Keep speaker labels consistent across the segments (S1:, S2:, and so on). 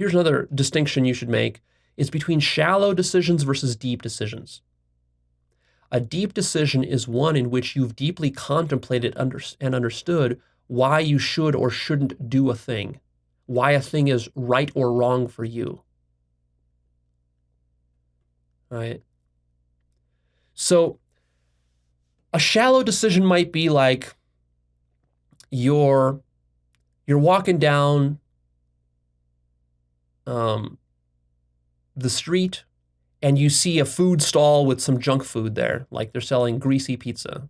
S1: here's another distinction you should make, is between shallow decisions versus deep decisions. A deep decision is one in which you've deeply contemplated and understood why you should or shouldn't do a thing, why a thing is right or wrong for you. Right? So a shallow decision might be like you're walking down the street and you see a food stall with some junk food there, like they're selling greasy pizza.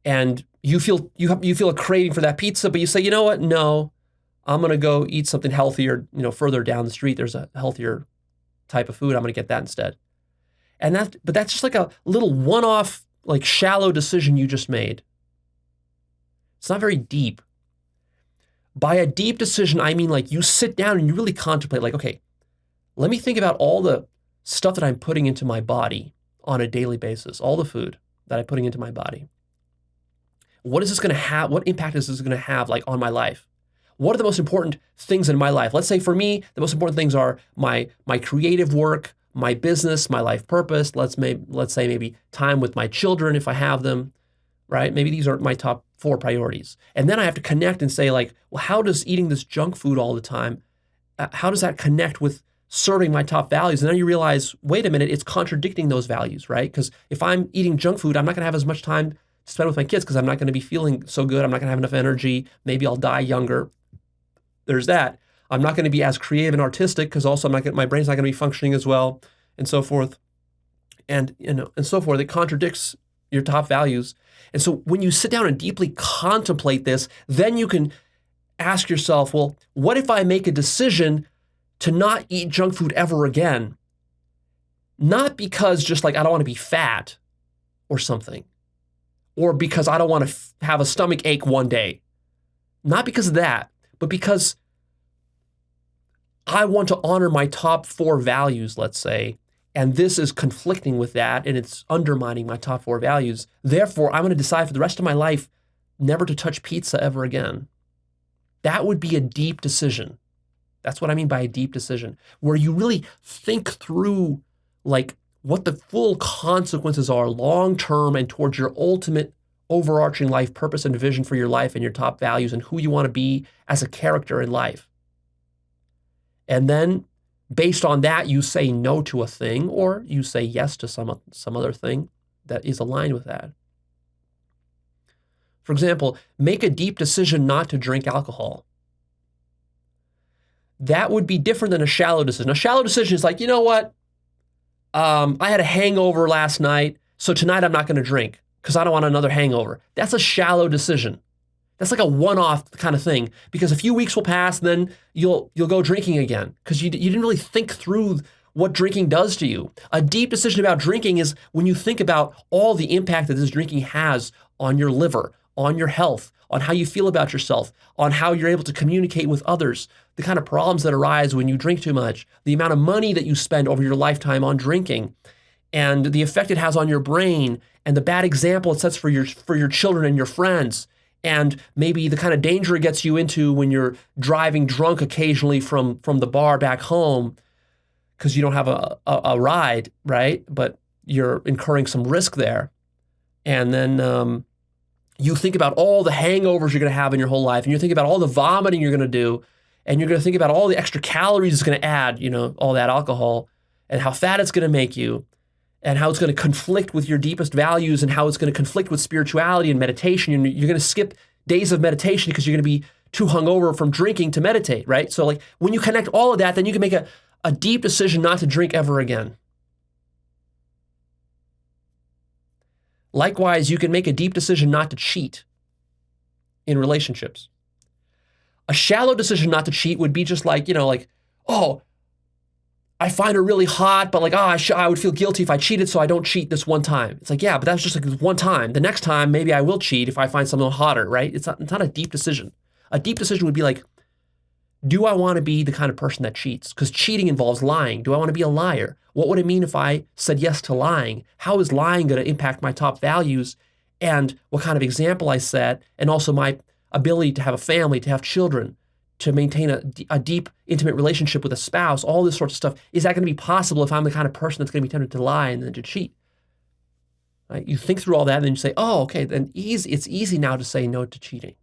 S1: And you feel a craving for that pizza, but you say, you know what? No, I'm going to go eat something healthier, further down the street. There's a healthier type of food. I'm going to get that instead. But that's just like a little one-off, like shallow decision you just made. It's not very deep. By a deep decision, I mean like you sit down and you really contemplate, like, okay, let me think about all the stuff that I'm putting into my body on a daily basis, all the food that I'm putting into my body. What is this going to have? What impact is this going to have like on my life? What are the most important things in my life? Let's say for me, the most important things are my creative work, my business, my life purpose. Let's say maybe time with my children if I have them, right? Maybe these are my top 4 priorities. And then I have to connect and say like, well, how does eating this junk food all the time, how does that connect with serving my top values? And then you realize, wait a minute, it's contradicting those values, right? Because if I'm eating junk food, I'm not going to have as much time to spend with my kids because I'm not going to be feeling so good. I'm not going to have enough energy. Maybe I'll die younger. There's that. I'm not going to be as creative and artistic because also my brain's not going to be functioning as well, and so forth. And so forth. It contradicts your top values. And so when you sit down and deeply contemplate this, then you can ask yourself, well, what if I make a decision to not eat junk food ever again? Not because just like I don't want to be fat or something, or because I don't want to have a stomach ache one day. Not because of that, but because I want to honor my top 4 values, let's say, and this is conflicting with that and it's undermining my top 4 values. Therefore, I'm going to decide for the rest of my life never to touch pizza ever again. That would be a deep decision. That's what I mean by a deep decision, where you really think through like what the full consequences are long-term and towards your ultimate overarching life purpose and vision for your life and your top values and who you want to be as a character in life. And then based on that, you say no to a thing or you say yes to some other thing that is aligned with that. For example, make a deep decision not to drink alcohol. That would be different than a shallow decision. A shallow decision is like, you know what? I had a hangover last night, so tonight I'm not going to drink because I don't want another hangover. That's a shallow decision. That's like a one-off kind of thing because a few weeks will pass and then you'll go drinking again because you didn't really think through what drinking does to you. A deep decision about drinking is when you think about all the impact that this drinking has on your liver, on your health, on how you feel about yourself, on how you're able to communicate with others, the kind of problems that arise when you drink too much, the amount of money that you spend over your lifetime on drinking, and the effect it has on your brain, and the bad example it sets for your children and your friends, and maybe the kind of danger it gets you into when you're driving drunk occasionally from the bar back home because you don't have a ride, right? But you're incurring some risk there. And then you think about all the hangovers you're going to have in your whole life, and you think about all the vomiting you're going to do, and you're going to think about all the extra calories it's going to add, all that alcohol, and how fat it's going to make you, and how it's going to conflict with your deepest values, and how it's going to conflict with spirituality and meditation. And you're going to skip days of meditation because you're going to be too hungover from drinking to meditate, right? So like when you connect all of that, then you can make a deep decision not to drink ever again. Likewise, you can make a deep decision not to cheat in relationships. A shallow decision not to cheat would be just like, oh, I find her really hot, but like, I would feel guilty if I cheated, so I don't cheat this one time. It's like, yeah, but that's just like this one time. The next time, maybe I will cheat if I find someone hotter, right? It's not a deep decision. A deep decision would be like, do I want to be the kind of person that cheats? Because cheating involves lying. Do I want to be a liar? What would it mean if I said yes to lying? How is lying going to impact my top values and what kind of example I set, and also my ability to have a family, to have children, to maintain a deep, intimate relationship with a spouse, all this sort of stuff. Is that going to be possible if I'm the kind of person that's going to be tempted to lie and then to cheat? Right? You think through all that and then you say, oh, okay, then it's easy now to say no to cheating.